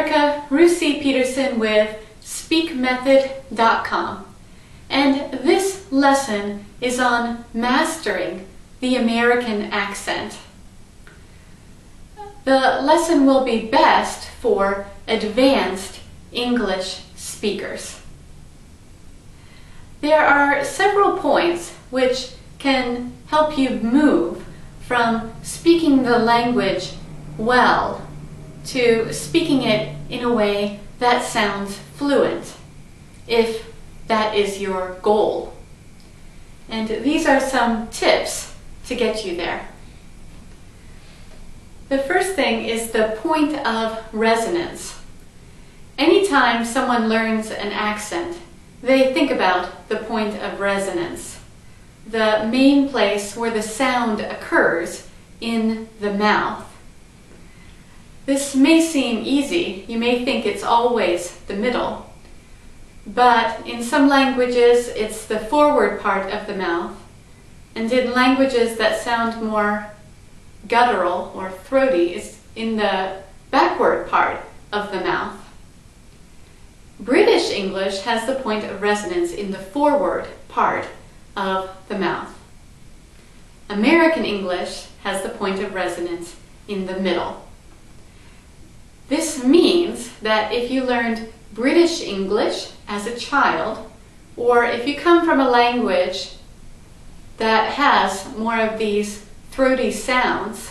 Erica Rusi Peterson with speakmethod.com, and this lesson is on mastering the American accent. The lesson will be best for advanced English speakers. There are several points which can help you move from speaking the language well to speaking it in a way that sounds fluent, if that is your goal. And these are some tips to get you there. The first thing is the point of resonance. Anytime someone learns an accent, they think about the point of resonance, the main place where the sound occurs in the mouth. This may seem easy. You may think it's always the middle, but in some languages it's the forward part of the mouth, and in languages that sound more guttural or throaty, it's in the backward part of the mouth. British English has the point of resonance in the forward part of the mouth. American English has the point of resonance in the middle. This means that if you learned British English as a child, or if you come from a language that has more of these throaty sounds,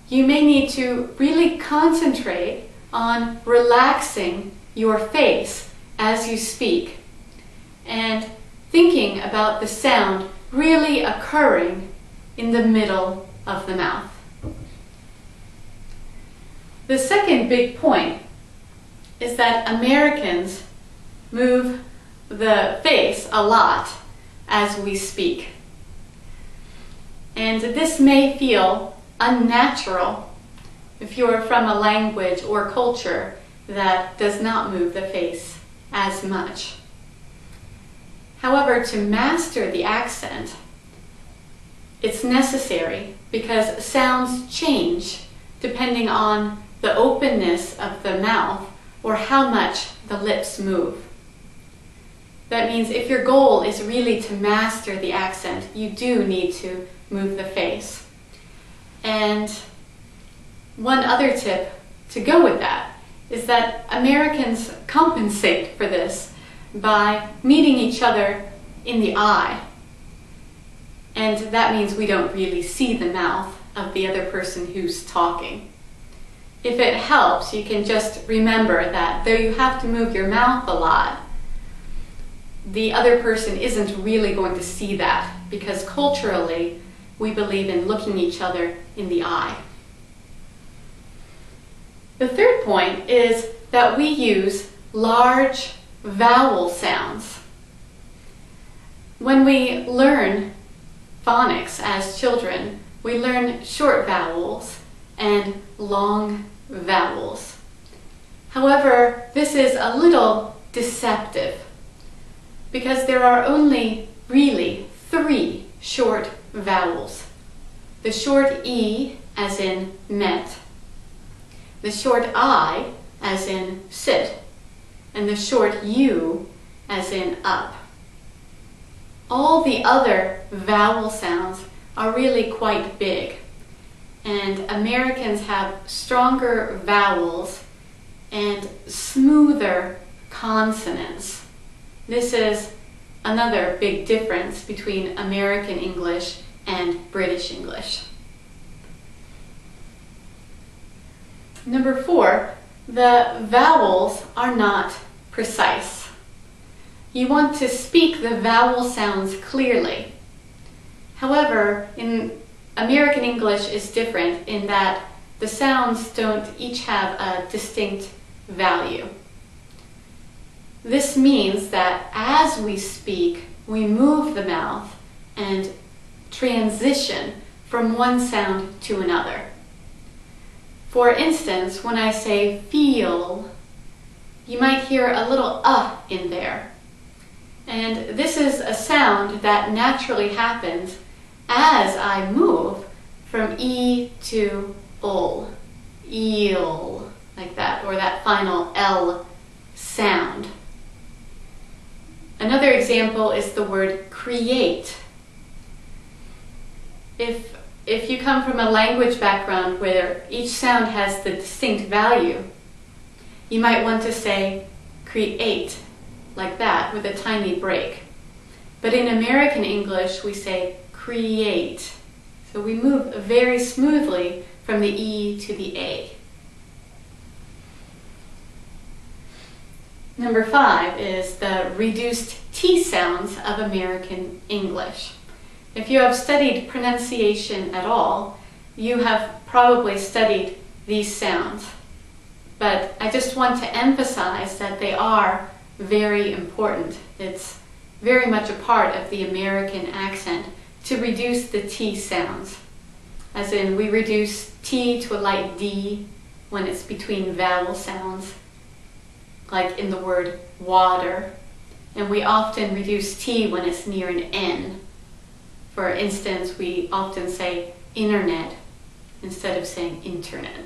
you may need to really concentrate on relaxing your face as you speak and thinking about the sound really occurring in the middle of the mouth. The second big point is that Americans move the face a lot as we speak. And this may feel unnatural if you're from a language or culture that does not move the face as much. However, to master the accent, it's necessary because sounds change depending on the openness of the mouth or how much the lips move. That means if your goal is really to master the accent, you do need to move the face. And one other tip to go with that is that Americans compensate for this by meeting each other in the eye. And that means we don't really see the mouth of the other person who's talking. If it helps, you can just remember that though you have to move your mouth a lot, the other person isn't really going to see that, because culturally we believe in looking each other in the eye. The third point is that we use large vowel sounds. When we learn phonics as children, we learn short vowels and long vowels. However, this is a little deceptive because there are only really 3 short vowels. The short E as in met, the short I as in sit, and the short U as in up. All the other vowel sounds are really quite big, and Americans have stronger vowels and smoother consonants. This is another big difference between American English and British English. Number 4, the vowels are not precise. You want to speak the vowel sounds clearly. However, in American English is different in that the sounds don't each have a distinct value. This means that as we speak, we move the mouth and transition from one sound to another. For instance, when I say feel, you might hear a little in there. And this is a sound that naturally happens as I move from E to ul, eel, like that, or that final L sound. Another example is the word create. If you come from a language background where each sound has the distinct value, you might want to say create, like that, with a tiny break. But in American English, we say create. So we move very smoothly from the E to the A. Number 5 is the reduced T sounds of American English. If you have studied pronunciation at all, you have probably studied these sounds. But I just want to emphasize that they are very important. It's very much a part of the American accent to reduce the T sounds. As in, we reduce T to a light D when it's between vowel sounds, like in the word water. And we often reduce T when it's near an N. For instance, we often say internet instead of saying internet.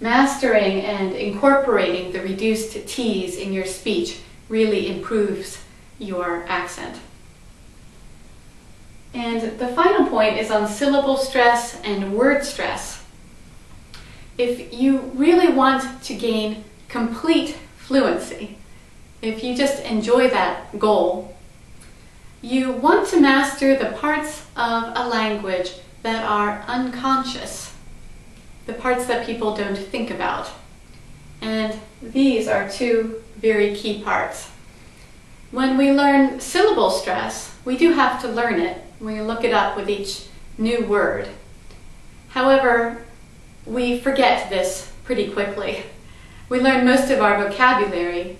Mastering and incorporating the reduced T's in your speech really improves your accent. And the final point is on syllable stress and word stress. If you really want to gain complete fluency, if you just enjoy that goal, you want to master the parts of a language that are unconscious, the parts that people don't think about. And these are two very key parts. When we learn syllable stress, we do have to learn it. We look it up with each new word. However, we forget this pretty quickly. We learn most of our vocabulary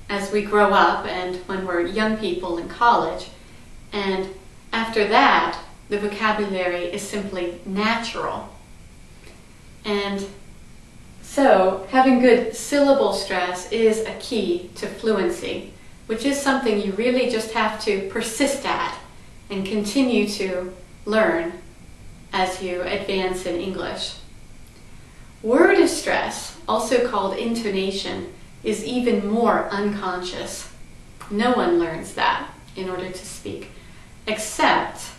as we grow up and when we're young people in college. And after that, the vocabulary is simply natural. And so, having good syllable stress is a key to fluency, which is something you really just have to persist at and continue to learn as you advance in English. Word stress, also called intonation, is even more unconscious. No one learns that in order to speak, except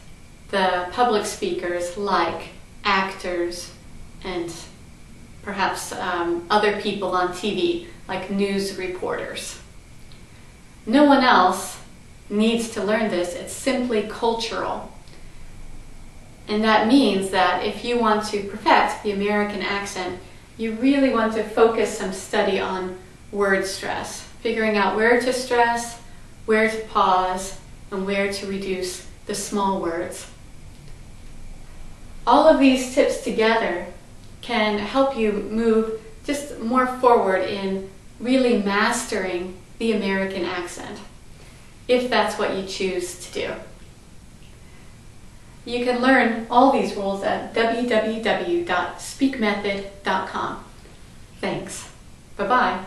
the public speakers like actors and perhaps other people on TV, like news reporters. No one else needs to learn this. It's simply cultural. And that means that if you want to perfect the American accent, you really want to focus some study on word stress, figuring out where to stress, where to pause, and where to reduce the small words. All of these tips together can help you move just more forward in really mastering the American accent, if that's what you choose to do. You can learn all these rules at www.speakmethod.com. Thanks. Bye-bye.